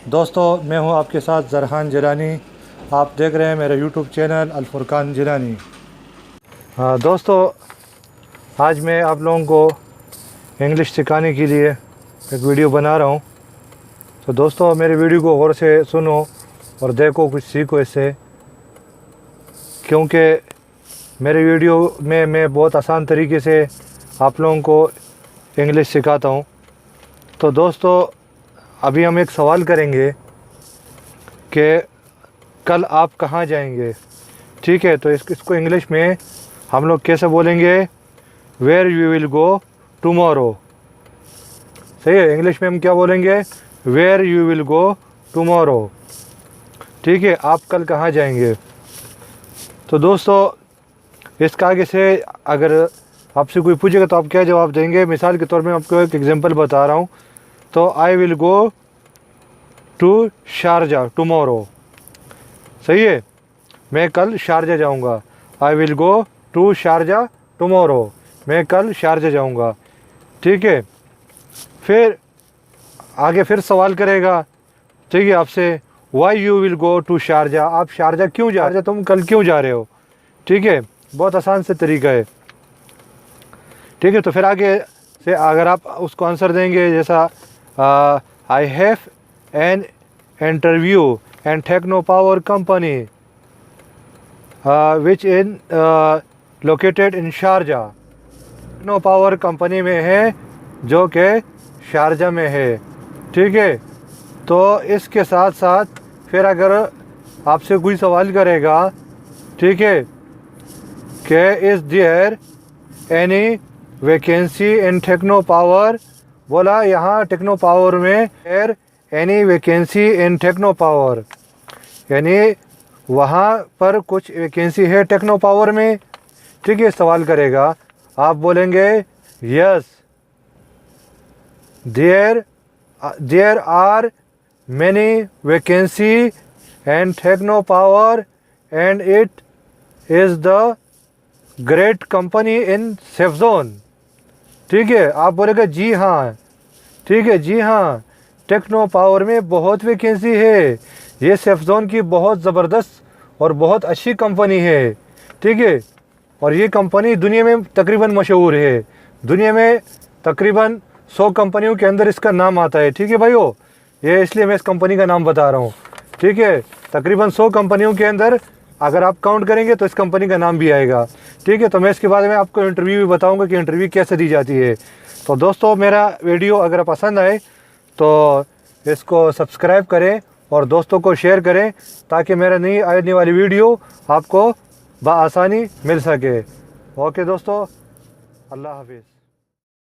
दोस्तों, मैं हूं आपके साथ ज़रहान जिलानी। आप देख रहे हैं मेरा यूट्यूब चैनल अल-फुरकान जिलानी। दोस्तों, आज मैं आप लोगों को इंग्लिश सिखाने के लिए एक वीडियो बना रहा हूं। तो दोस्तों, मेरे वीडियो को गौर से सुनो और देखो, कुछ सीखो इससे, क्योंकि मेरे वीडियो में मैं बहुत आसान तरीके से आप लोगों को इंग्लिश सिखाता हूं। तो दोस्तों, अभी हम एक सवाल करेंगे कि कल आप कहाँ जाएंगे। ठीक है, तो इसको इंग्लिश में हम लोग कैसे बोलेंगे? Where you will go tomorrow. सही है, इंग्लिश में हम क्या बोलेंगे? Where you will go tomorrow. ठीक है, आप कल कहाँ जाएंगे। तो दोस्तों, इसके आगे से अगर आपसे कोई पूछेगा तो आप क्या जवाब देंगे? मिसाल के तौर पे आपको एक एग्जांपल बता रहा हूँ। तो I will go to Sharjah tomorrow. सही है, मैं कल शारजा जाऊंगा। I will go to Sharjah tomorrow. मैं कल शारजा जाऊंगा। ठीक है, फिर आगे फिर सवाल करेगा, ठीक है, आपसे, why you will go to Sharjah. आप शारजा क्यों जा रहे हो? तुम कल क्यों जा रहे हो? ठीक है, बहुत आसान से तरीका है। ठीक है, तो फिर आगे से अगर आप उसको आंसर देंगे, जैसा I have an interview and Techno Power company which in located in Sharjah. Techno Power company में है जो कि शारजा में है। ठीक है, तो इसके साथ साथ फिर अगर आपसे कोई सवाल करेगा, ठीक है, कि is there any vacancy in Techno Power, बोला यहाँ टेक्नो पावर में are any vacancy in Techno Power, यानी वहाँ पर कुछ वैकेंसी है टेक्नो पावर में। ठीक है, सवाल करेगा, आप बोलेंगे yes there are many vacancy and Techno Power and it is the great company in safe zone. ठीक है, आप बोलेंगे जी हाँ। ठीक है, जी हाँ, टेक्नो पावर में बहुत वैकेंसी है। ये सेफ जोन की बहुत ज़बरदस्त और बहुत अच्छी कंपनी है। ठीक है, और ये कंपनी दुनिया में तकरीबन मशहूर है। दुनिया में तकरीबन 100 कंपनियों के अंदर इसका नाम आता है। ठीक है भाइयों, ये इसलिए मैं इस कंपनी का नाम बता रहा हूँ। ठीक है, तकरीबन 100 कंपनियों के अंदर अगर आप काउंट करेंगे तो इस कंपनी का नाम भी आएगा। ठीक है, तो मैं इसके बाद में आपको इंटरव्यू भी बताऊंगा कि इंटरव्यू कैसे दी जाती है। तो दोस्तों, मेरा वीडियो अगर पसंद आए तो इसको सब्सक्राइब करें और दोस्तों को शेयर करें, ताकि मेरा नई आने वाली वीडियो आपको बआसानी मिल सके। ओके दोस्तों, अल्लाह हाफिज़।